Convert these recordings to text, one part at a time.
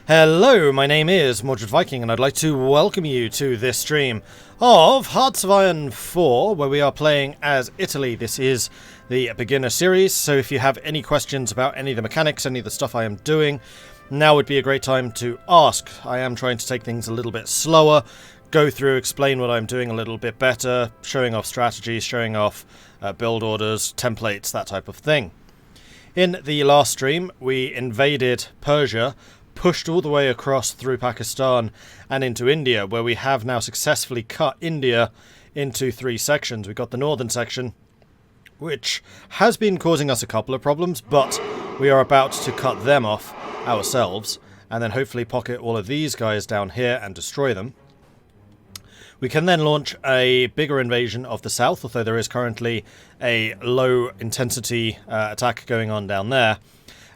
Hello, my name is Mordred Viking, and I'd like to welcome you to this stream of Hearts of Iron 4, where we are playing as Italy. This is the beginner series, so if you have any questions about any of the mechanics, any of the stuff I am doing, now would be a great time to ask. I am trying to take things a little bit slower, go through, explain what I'm doing a little bit better, showing off strategies, showing off build orders, templates, that type of thing. In the last stream, we invaded Persia, pushed all the way across through Pakistan and into India, where we have now successfully cut India into 3 sections. We've got the northern section, which has been causing us a couple of problems, but we are about to cut them off ourselves, and then hopefully pocket all of these guys down here and destroy them. We can then launch a bigger invasion of the south, although there is currently a low-intensity attack going on down there.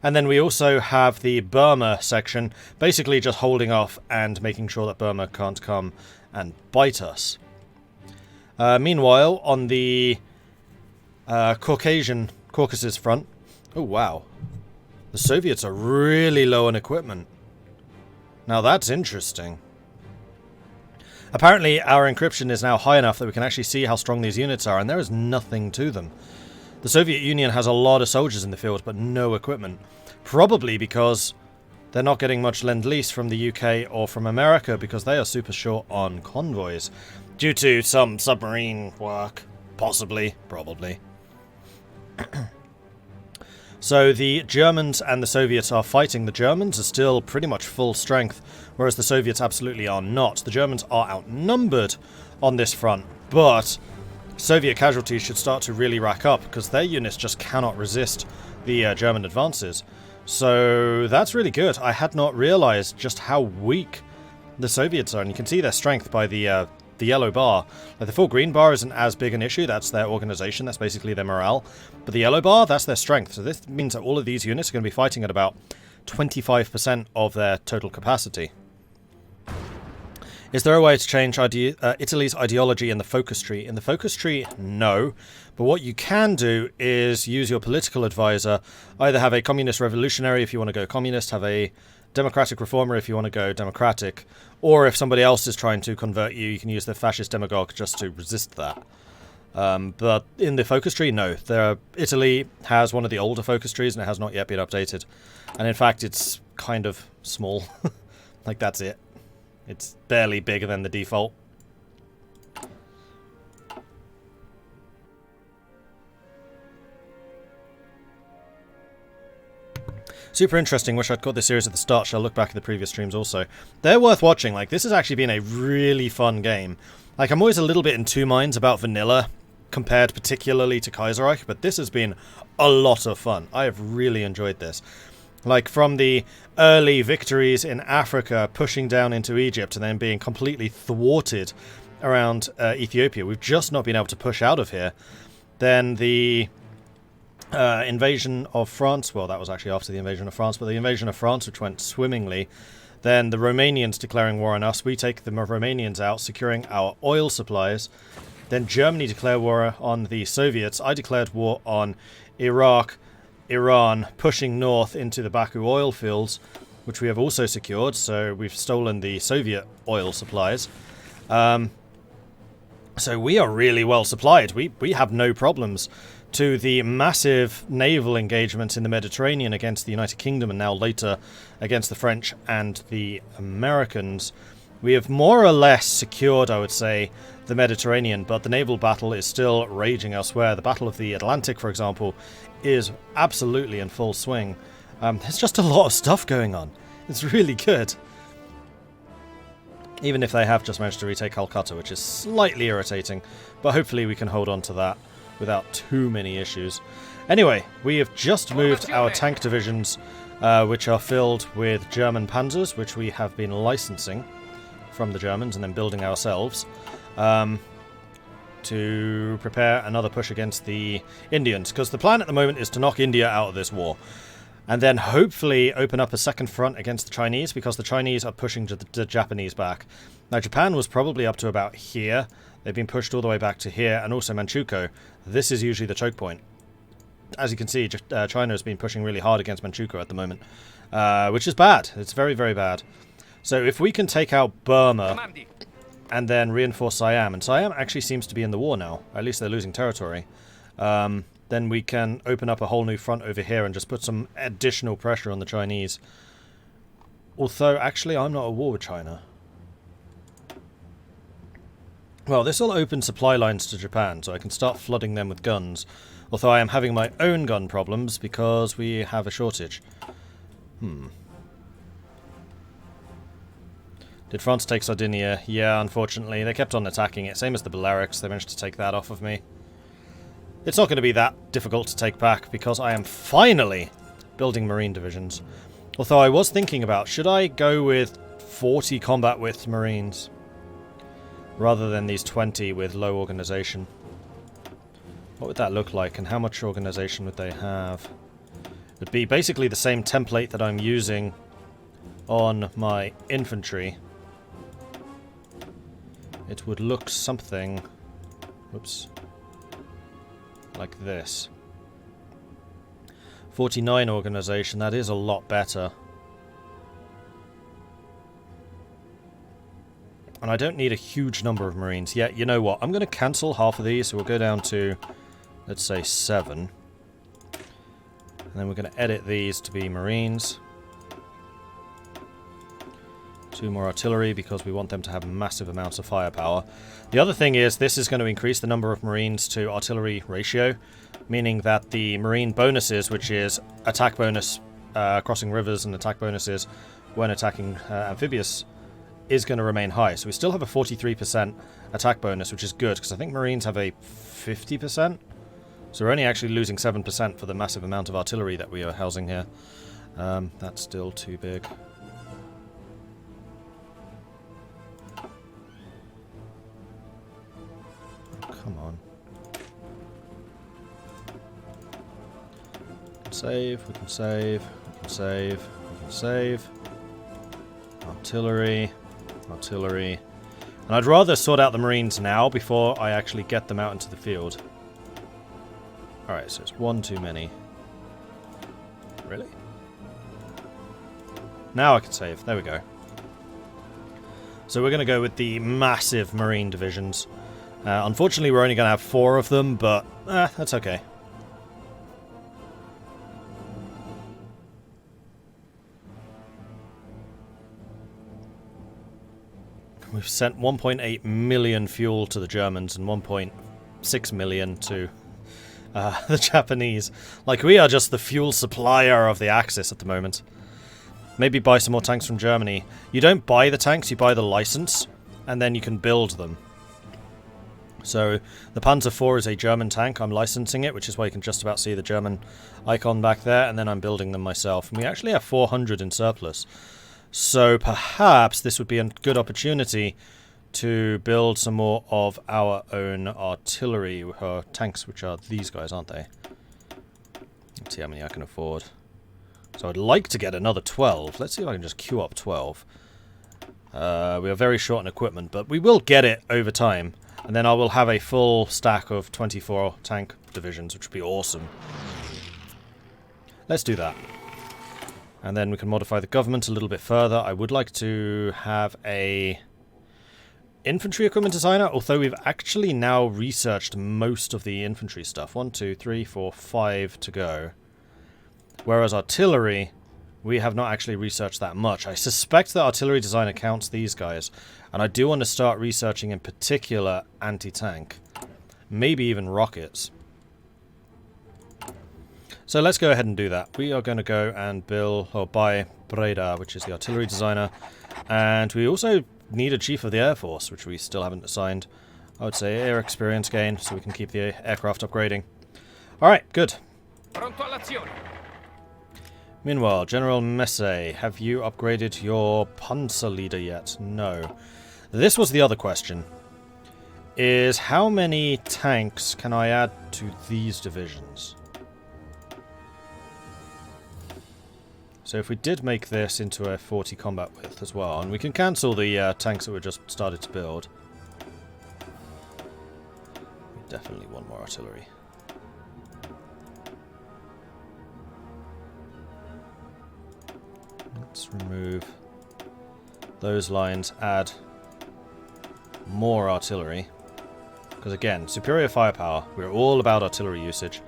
And then we also have the Burma section, basically just holding off and making sure that Burma can't come and bite us. Meanwhile, on the Caucasus front... Oh, wow. The Soviets are really low on equipment. Now that's interesting. Apparently, our encryption is now high enough that we can actually see how strong these units are, and there is nothing to them. The Soviet Union has a lot of soldiers in the field, but no equipment. Probably because they're not getting much Lend-Lease from the UK or from America, because they are super short on convoys. Due to some submarine work. Possibly. Probably. So the Germans and the Soviets are fighting. The Germans are still pretty much full strength, whereas the Soviets absolutely are not. The Germans are outnumbered on this front, but Soviet casualties should start to really rack up, because their units just cannot resist the German advances. So that's really good. I had not realized just how weak the Soviets are, and you can see their strength by the yellow bar. Like, the full green bar isn't as big an issue. That's their organization. That's basically their morale. But the yellow bar, that's their strength. So this means that all of these units are going to be fighting at about 25% of their total capacity. Is there a way to change Italy's ideology in the focus tree? In the focus tree, no. But what you can do is use your political advisor. Either have a communist revolutionary if you want to go communist, have a democratic reformer if you want to go democratic, or if somebody else is trying to convert you, you can use the fascist demagogue just to resist that. But in the focus tree, no. Italy has one of the older focus trees, and it has not yet been updated. And in fact, it's kind of small. Like, that's it. It's barely bigger than the default. Super interesting. Wish I'd caught this series at the start. Shall look back at the previous streams also. They're worth watching. Like, this has actually been a really fun game. Like, I'm always a little bit in two minds about vanilla, compared particularly to Kaiserreich, but this has been a lot of fun. I have really enjoyed this. Like, from the early victories in Africa, pushing down into Egypt, and then being completely thwarted around Ethiopia. We've just not been able to push out of here. Then the invasion of France. Well, that was actually after the invasion of France, but the invasion of France, which went swimmingly. Then the Romanians declaring war on us. We take the Romanians out, securing our oil supplies. Then Germany declared war on the Soviets. I declared war on Iraq, Iran, pushing north into the Baku oil fields, which we have also secured. So we've stolen the Soviet oil supplies. So we are really well supplied. We have no problems. To the massive naval engagements in the Mediterranean against the United Kingdom, and now later against the French and the Americans, we have more or less secured, I would say, the Mediterranean, but the naval battle is still raging elsewhere. The Battle of the Atlantic, for example, is absolutely in full swing. There's just a lot of stuff going on. It's really good. Even if they have just managed to retake Calcutta, which is slightly irritating, but hopefully we can hold on to that without too many issues. Anyway, we have just moved our tank divisions, which are filled with German panzers, which we have been licensing from the Germans and then building ourselves, to prepare another push against the Indians, because the plan at the moment is to knock India out of this war, and then hopefully open up a second front against the Chinese, because the Chinese are pushing the Japanese back. Now, Japan was probably up to about here. They've been pushed all the way back to here, and also Manchukuo. This is usually the choke point. as you can see, China has been pushing really hard against Manchukuo at the moment, which is bad. It's very, very bad. So if we can take out Burma and then reinforce Siam, and Siam actually seems to be in the war now, at least they're losing territory, then we can open up a whole new front over here and just put some additional pressure on the Chinese. Although, actually, I'm not at war with China. Well, this will open supply lines to Japan, so I can start flooding them with guns. Although I am having my own gun problems because we have a shortage. Did France take Sardinia? Yeah, unfortunately. They kept on attacking it. Same as the Balearics. They managed to take that off of me. It's not going to be that difficult to take back because I am finally building marine divisions. Although I was thinking about, should I go with 40 combat width marines rather than these 20 with low organization? What would that look like, and how much organization would they have? It would be basically the same template that I'm using on my infantry. It would look something... Whoops. Like this. 49 organization, that is a lot better. And I don't need a huge number of marines. Yeah, you know what? I'm going to cancel half of these, so we'll go down to, let's say, 7. And then we're going to edit these to be marines. 2 more artillery, because we want them to have massive amounts of firepower. The other thing is, this is going to increase the number of marines to artillery ratio, meaning that the marine bonuses, which is attack bonus crossing rivers and attack bonuses when attacking amphibious, is going to remain high. So we still have a 43% attack bonus, which is good, because I think marines have a 50%. So we're only actually losing 7% for the massive amount of artillery that we are housing here. That's still too big. Come on. Save, we can save, we can save, we can save. Artillery, artillery. And I'd rather sort out the marines now before I actually get them out into the field. Alright, so it's 1 too many. Really? Now I can save. There we go. So we're going to go with the massive marine divisions. Unfortunately, we're only going to have 4 of them, but that's okay. We've sent 1.8 million fuel to the Germans and 1.6 million to the Japanese. Like, we are just the fuel supplier of the Axis at the moment. Maybe buy some more tanks from Germany. You don't buy the tanks, you buy the license, and then you can build them. So, the Panzer IV is a German tank. I'm licensing it, which is why you can just about see the German icon back there, and then I'm building them myself. And we actually have 400 in surplus. So, perhaps this would be a good opportunity to build some more of our own artillery, or tanks, which are these guys, aren't they? Let's see how many I can afford. So, I'd like to get another 12. Let's see if I can just queue up 12. We are very short on equipment, but we will get it over time. And then I will have a full stack of 24 tank divisions, which would be awesome. Let's do that. And then we can modify the government a little bit further. I would like to have a infantry equipment designer, although we've actually now researched most of the infantry stuff. 1, 2, 3, 4, 5 to go. Whereas artillery, we have not actually researched that much. I suspect that artillery designer counts these guys. And I do want to start researching in particular anti-tank. Maybe even rockets. So let's go ahead and do that. We are going to go and build, or buy Breda, which is the artillery designer. And we also need a chief of the Air Force, which we still haven't assigned. I would say air experience gain, so we can keep the aircraft upgrading. Alright, good. Meanwhile, General Messe, have you upgraded your Panzer leader yet? No. This was the other question. Is how many tanks can I add to these divisions? So if we did make this into a 40 combat width as well, and we can cancel the tanks that we just started to build. We definitely want more artillery. Let's remove those lines, add more artillery. Because again, superior firepower. We're all about artillery usage.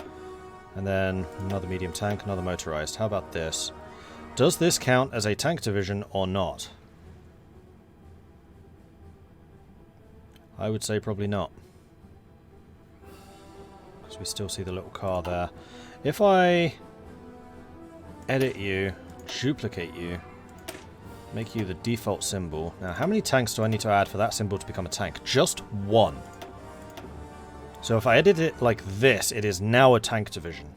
And then another medium tank, another motorized. How about this? Does this count as a tank division or not? I would say probably not. Because we still see the little car there. If I edit you, duplicate you, make you the default symbol. Now, how many tanks do I need to add for that symbol to become a tank? Just one. So if I edit it like this, it is now a tank division.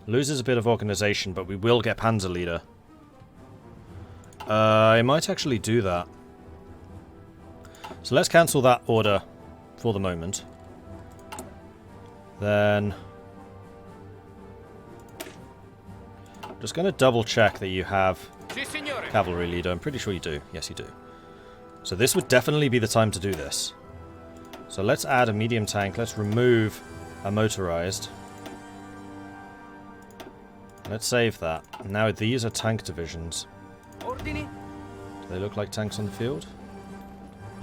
Loses a bit of organization, but we will get Panzer Leader. I might actually do that. So let's cancel that order for the moment. Then just going to double check that you have cavalry leader. I'm pretty sure you do. Yes, you do. So this would definitely be the time to do this. So let's add a medium tank. Let's remove a motorized. Let's save that. Now these are tank divisions. Do they look like tanks on the field?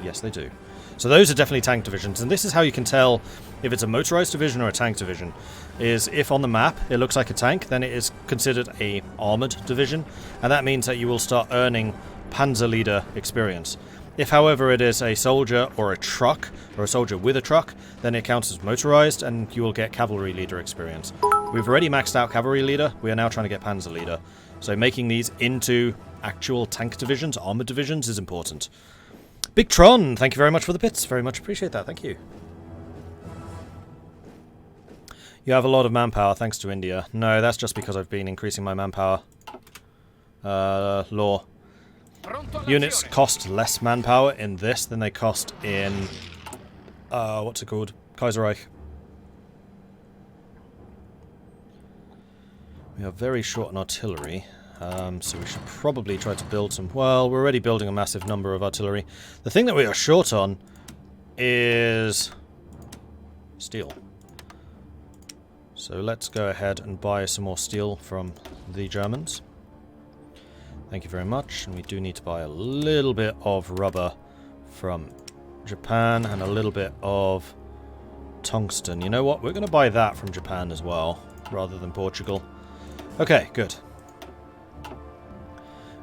Yes, they do. So those are definitely tank divisions, and this is how you can tell if it's a motorized division or a tank division. Is if on the map it looks like a tank, then it is considered a armored division, and that means that you will start earning Panzer Leader experience. If, however, it is a soldier or a truck, or a soldier with a truck, then it counts as motorized, and you will get Cavalry Leader experience. We've already maxed out Cavalry Leader, we are now trying to get Panzer Leader. So making these into actual tank divisions, armored divisions, is important. Big Tron, thank you very much for the bits. Very much appreciate that, thank you. You have a lot of manpower, thanks to India. No, that's just because I've been increasing my manpower. Law. Units cost less manpower in this than they cost in... what's it called? Kaiserreich. We are very short on artillery, so we should probably try to build some... Well, we're already building a massive number of artillery. The thing that we are short on is steel. So let's go ahead and buy some more steel from the Germans. Thank you very much. And we do need to buy a little bit of rubber from Japan and a little bit of tungsten. You know what? We're going to buy that from Japan as well, rather than Portugal. Okay, good.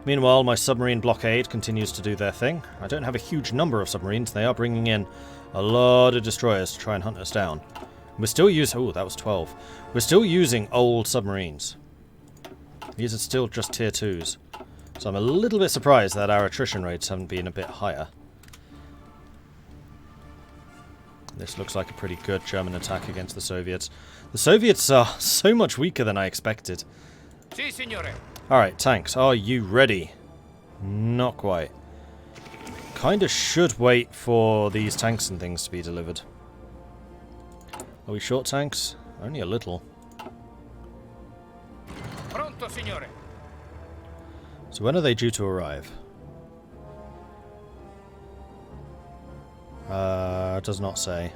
Meanwhile, my submarine blockade continues to do their thing. I don't have a huge number of submarines. They are bringing in a lot of destroyers to try and hunt us down. We're still using... Oh, that was 12. We're still using old submarines. These are still just tier 2s. So I'm a little bit surprised that our attrition rates haven't been a bit higher. This looks like a pretty good German attack against the Soviets. The Soviets are so much weaker than I expected. Si, signore. Alright, tanks, are you ready? Not quite. Kinda should wait for these tanks and things to be delivered. Are we short tanks? Only a little. Pronto, signore. So when are they due to arrive? Does not say.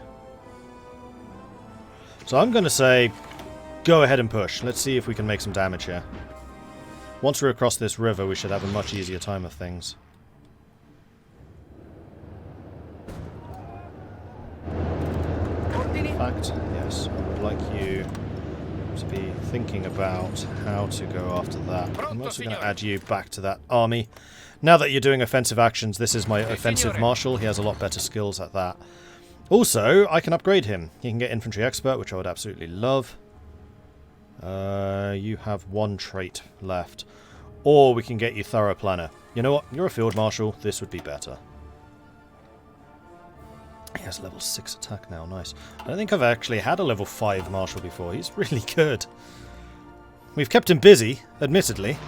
So I'm going to say, go ahead and push. Let's see if we can make some damage here. Once we're across this river, we should have a much easier time of things. In fact, yes, I would like you to be thinking about how to go after that. I'm also going to add you back to that army. Now that you're doing offensive actions, this is my offensive marshal. He has a lot better skills at that. Also, I can upgrade him. He can get infantry expert, which I would absolutely love. You have one trait left. Or we can get you thorough planner. You know what? You're a field marshal. This would be better. He has level 6 attack now. Nice. I don't think I've actually had a level 5 marshal before. He's really good. We've kept him busy, admittedly.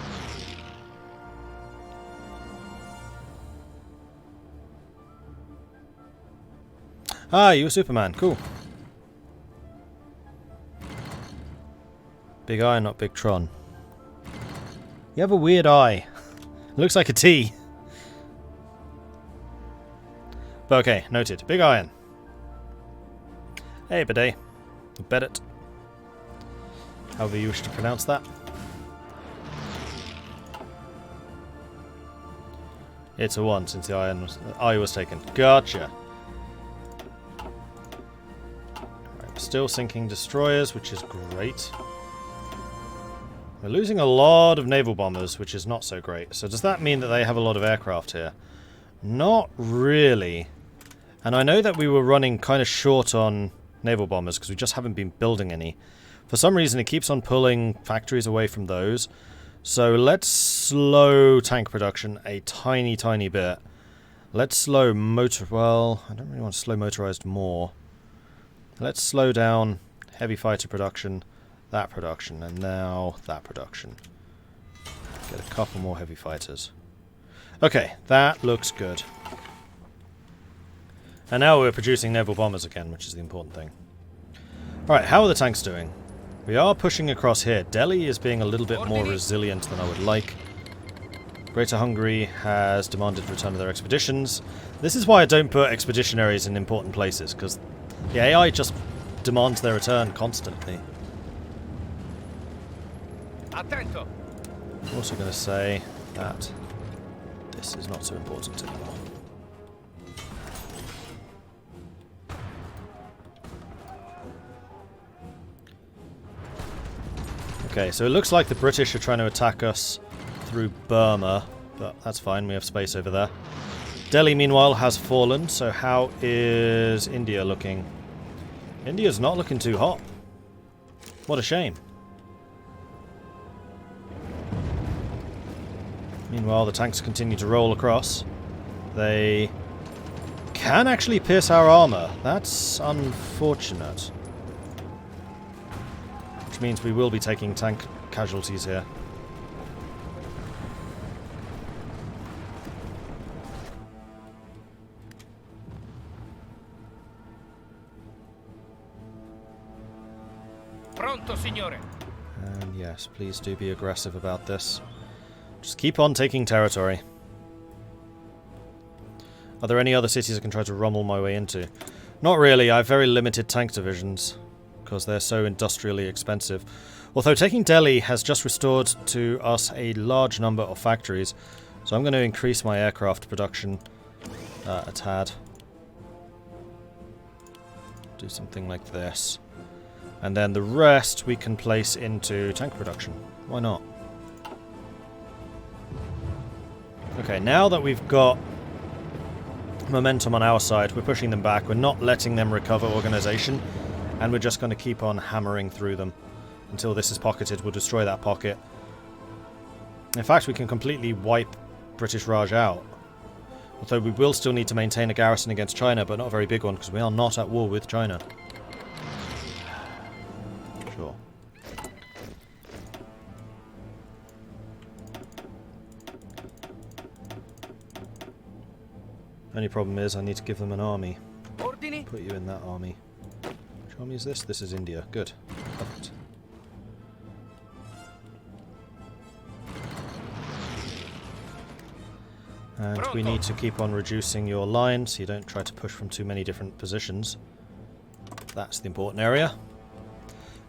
Ah, you were Superman. Cool. Big eye, not big Tron. You have a weird eye. It looks like a T. But okay, noted. Big iron. Hey, bidet. Bet it. However you wish to pronounce that. It's a 1 since the eye was taken. Gotcha. Right, still sinking destroyers, which is great. We're losing a lot of naval bombers, which is not so great. So does that mean that they have a lot of aircraft here? Not really. And I know that we were running kind of short on naval bombers because we just haven't been building any. For some reason it keeps on pulling factories away from those. So let's slow tank production a tiny, tiny bit. Let's slow motor... Well, I don't really want to slow motorized more. Let's slow down heavy fighter production, that production, and now that production. Get a couple more heavy fighters. Okay, that looks good. And now we're producing naval bombers again, which is the important thing. Alright, how are the tanks doing? We are pushing across here. Delhi is being a little bit more resilient than I would like. Greater Hungary has demanded return of their expeditions. This is why I don't put expeditionaries in important places, because the AI just demands their return constantly. Attento. I'm also going to say that this is not so important anymore. Okay, so it looks like the British are trying to attack us through Burma, but that's fine, we have space over there. Delhi, meanwhile, has fallen, so how is India looking? India's not looking too hot. What a shame. Meanwhile, the tanks continue to roll across. They can actually pierce our armor. That's unfortunate. Which means we will be taking tank casualties here. Pronto, signore. And yes, please do be aggressive about this. Just keep on taking territory. Are there any other cities I can try to rummel my way into? Not really, I have very limited tank divisions, because they're so industrially expensive. Although taking Delhi has just restored to us a large number of factories, so I'm going to increase my aircraft production a tad. Do something like this. And then the rest we can place into tank production. Why not? Okay, now that we've got momentum on our side, we're pushing them back, we're not letting them recover organization, and we're just going to keep on hammering through them until this is pocketed. We'll destroy that pocket. In fact, we can completely wipe British Raj out. Although we will still need to maintain a garrison against China, but not a very big one, because we are not at war with China. Sure. Only problem is I need to give them an army. Ordini. Put you in that army. Which army is this? This is India. Good. Perfect. And we need to keep on reducing your line so you don't try to push from too many different positions. That's the important area.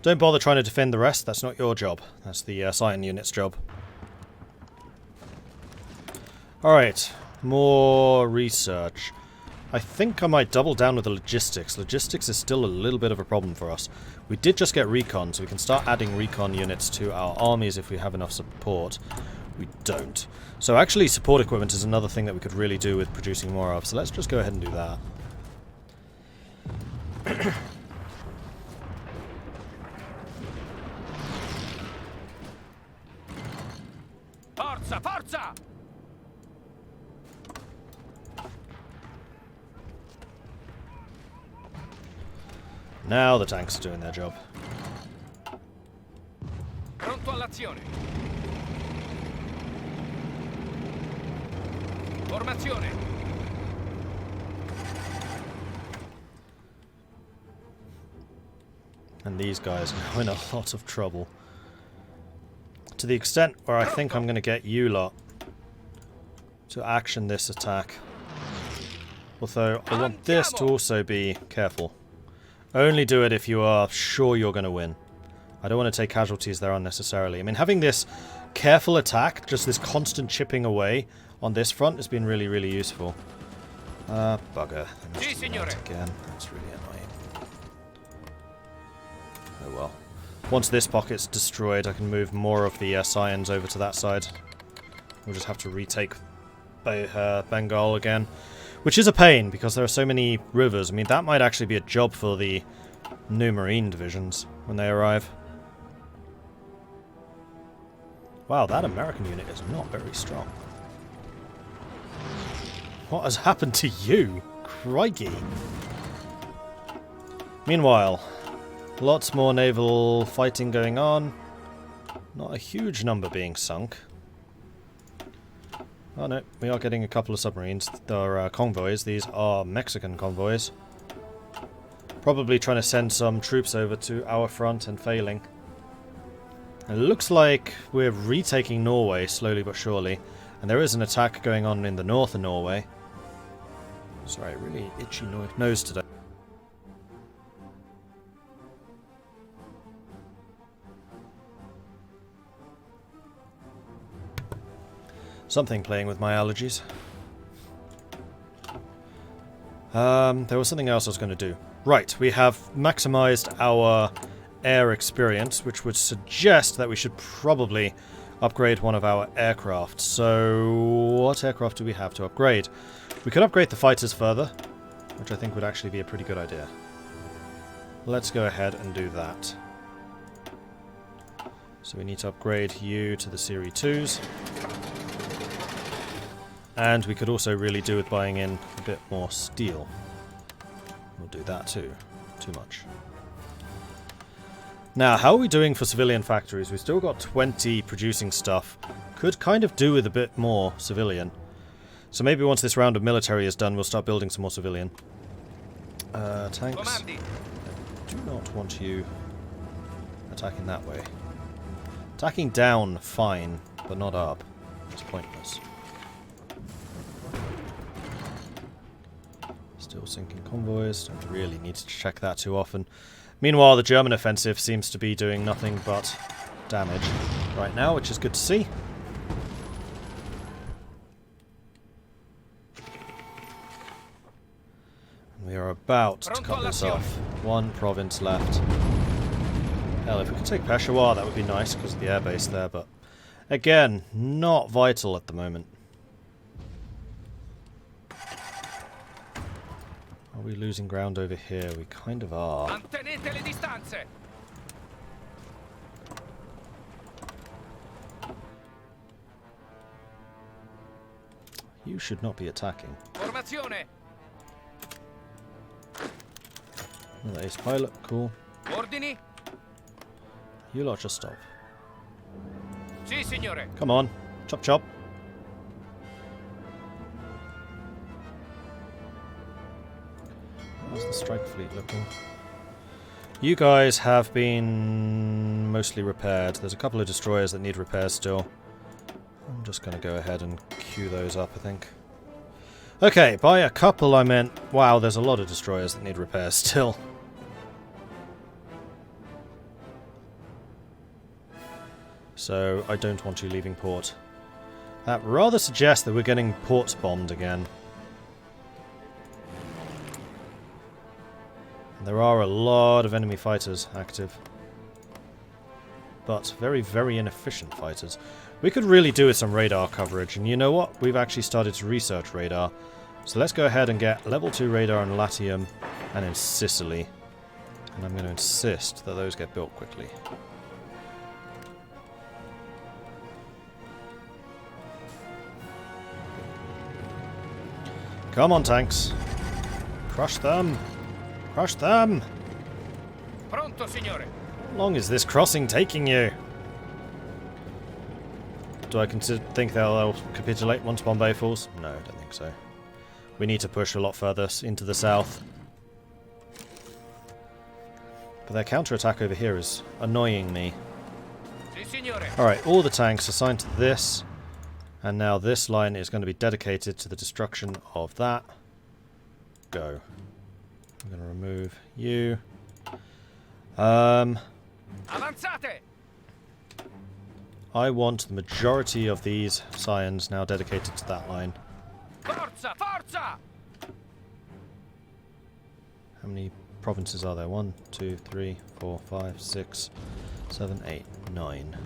Don't bother trying to defend the rest. That's not your job. That's the Scion unit's job. Alright. More research. I think I might double down with the logistics. Logistics is still a little bit of a problem for us. We did just get recon, so we can start adding recon units to our armies if we have enough support. We don't. So actually support equipment is another thing that we could really do with producing more of, so let's just go ahead and do that. Forza, forza! Now the tanks are doing their job. Pronto all'azione. Formazione. And these guys are in a lot of trouble. To the extent where I think I'm going to get you lot to action this attack. Although I want this to also be careful. Only do it if you are sure you're going to win. I don't want to take casualties there unnecessarily. I mean, having this careful attack, just this constant chipping away on this front has been really, really useful. Bugger. Si, signore. Again. That's really annoying. Oh well. Once this pocket's destroyed, I can move more of the Scions over to that side. We'll just have to retake Bengal again. Which is a pain, because there are so many rivers. I mean, that might actually be a job for the new Marine divisions when they arrive. Wow, that American unit is not very strong. What has happened to you? Crikey. Meanwhile, lots more naval fighting going on. Not a huge number being sunk. Oh no, we are getting a couple of submarines. They're convoys. These are Mexican convoys. Probably trying to send some troops over to our front and failing. It looks like we're retaking Norway slowly but surely. And there is an attack going on in the north of Norway. Sorry, really itchy nose today. Something playing with my allergies. There was something else I was going to do. Right, we have maximized our air experience, which would suggest that we should probably upgrade one of our aircraft. So, what aircraft do we have to upgrade? We could upgrade the fighters further, which I think would actually be a pretty good idea. Let's go ahead and do that. So we need to upgrade you to the Series 2s. And we could also really do with buying in a bit more steel. We'll do that too. Too much. Now, how are we doing for civilian factories? We've still got 20 producing stuff. Could kind of do with a bit more civilian. So maybe once this round of military is done, we'll start building some more civilian. Tanks. I do not want you attacking that way. Attacking down, fine, but not up. It's pointless. Still sinking convoys. Don't really need to check that too often. Meanwhile, the German offensive seems to be doing nothing but damage right now, which is good to see. We are about to cut this off. One province left. Hell, if we could take Peshawar, that would be nice because of the airbase there, but again, not vital at the moment. Are we losing ground over here? We kind of are. Mantenete le distanze. You should not be attacking. Formazione. Another ace pilot, cool. Ordini. You lot just stop. Si, signore. Come on, chop chop. How's the strike fleet looking? You guys have been mostly repaired. There's a couple of destroyers that need repairs still. I'm just going to go ahead and queue those up, I think. Okay, by a couple I meant... Wow, there's a lot of destroyers that need repairs still. So, I don't want you leaving port. That rather suggests that we're getting ports bombed again. There are a lot of enemy fighters active. But very, very inefficient fighters. We could really do with some radar coverage, and you know what? We've actually started to research radar. So let's go ahead and get level 2 radar in Latium and in Sicily. And I'm going to insist that those get built quickly. Come on, tanks. Crush them. Crush them! Pronto, signore. How long is this crossing taking you? Do I think they'll capitulate once Bombay falls? No, I don't think so. We need to push a lot further into the south. But their counterattack over here is annoying me. Si, signore. Alright, all the tanks assigned to this. And now this line is going to be dedicated to the destruction of that. Go. I'm going to remove you. Avanzate! I want the majority of these scions now dedicated to that line. Forza! Forza! How many provinces are there? 1, 2, 3, 4, 5, 6, 7, 8, 9.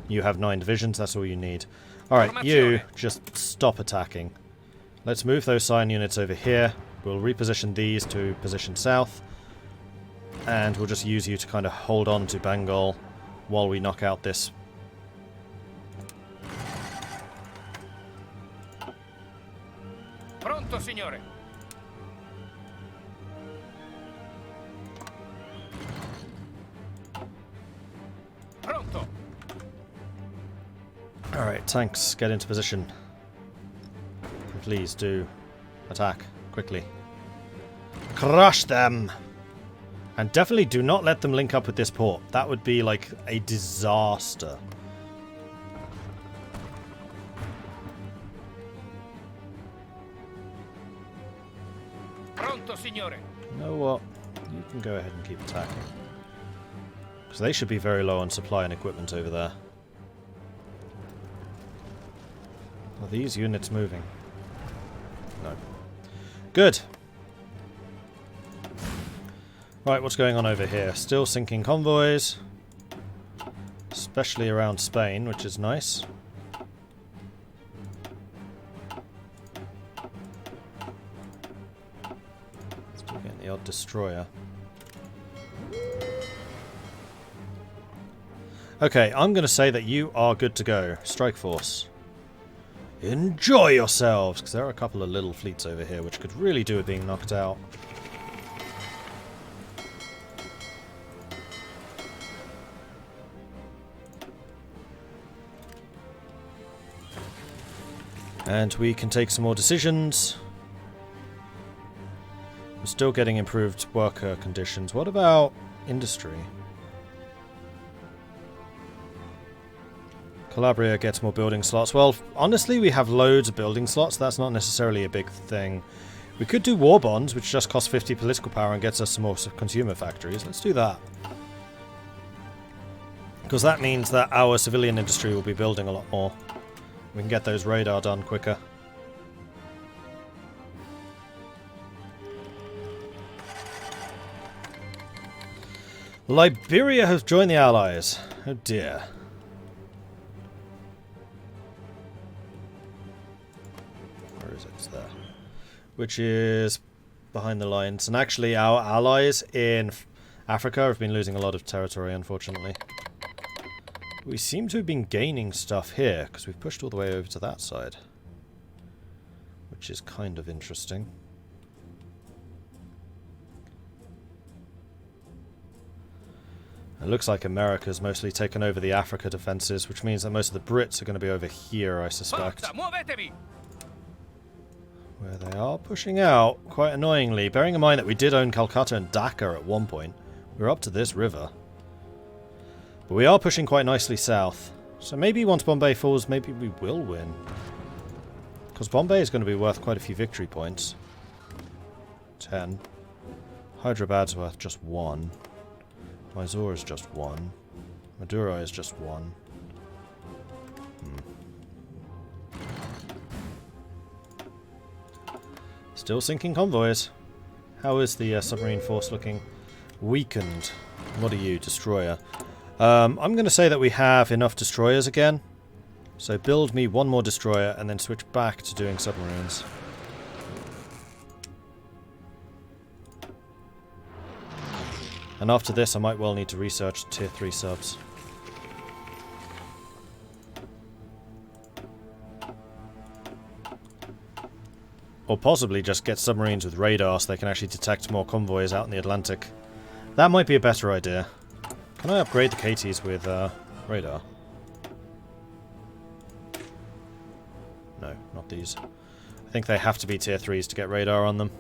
You have 9 divisions, that's all you need. Alright, you just stop attacking. Let's move those scion units over here. We'll reposition these to position south. And we'll just use you to kind of hold on to Bengal while we knock out this. Pronto, signore. Pronto. Alright, tanks, get into position. And please do attack quickly. Crush them! And definitely do not let them link up with this port. That would be like a disaster. Pronto, signore. You know what? You can go ahead and keep attacking. Because they should be very low on supply and equipment over there. Are these units moving? No. Good. Right, what's going on over here? Still sinking convoys. Especially around Spain, which is nice. Still getting the odd destroyer. Okay, I'm going to say that you are good to go. Strike force. Enjoy yourselves! Because there are a couple of little fleets over here which could really do with being knocked out. And we can take some more decisions. We're still getting improved worker conditions. What about industry? Calabria gets more building slots. Well, honestly, we have loads of building slots. That's not necessarily a big thing. We could do war bonds, which just cost 50 political power and gets us some more consumer factories. Let's do that. Because that means that our civilian industry will be building a lot more. We can get those radar done quicker. Liberia has joined the Allies. Oh dear. Where is it? It's there. Which is behind the lines. And actually our allies in Africa have been losing a lot of territory, unfortunately. We seem to have been gaining stuff here, because we've pushed all the way over to that side. Which is kind of interesting. It looks like America's mostly taken over the Africa defences, which means that most of the Brits are going to be over here, I suspect. Where they are pushing out, quite annoyingly. Bearing in mind that we did own Calcutta and Dhaka at one point. We're up to this river. But we are pushing quite nicely south. So maybe once Bombay falls, maybe we will win. Because Bombay is going to be worth quite a few victory points. 10. Hyderabad's worth just 1. Mysore is just 1. Madurai is just 1. Still sinking convoys. How is the submarine force looking? Weakened. What are you? Destroyer. I'm going to say that we have enough destroyers again. So build me one more destroyer and then switch back to doing submarines. And after this I might well need to research tier 3 subs. Or possibly just get submarines with radar so they can actually detect more convoys out in the Atlantic. That might be a better idea. Can I upgrade the KTs with radar? No, not these. I think they have to be tier 3s to get radar on them.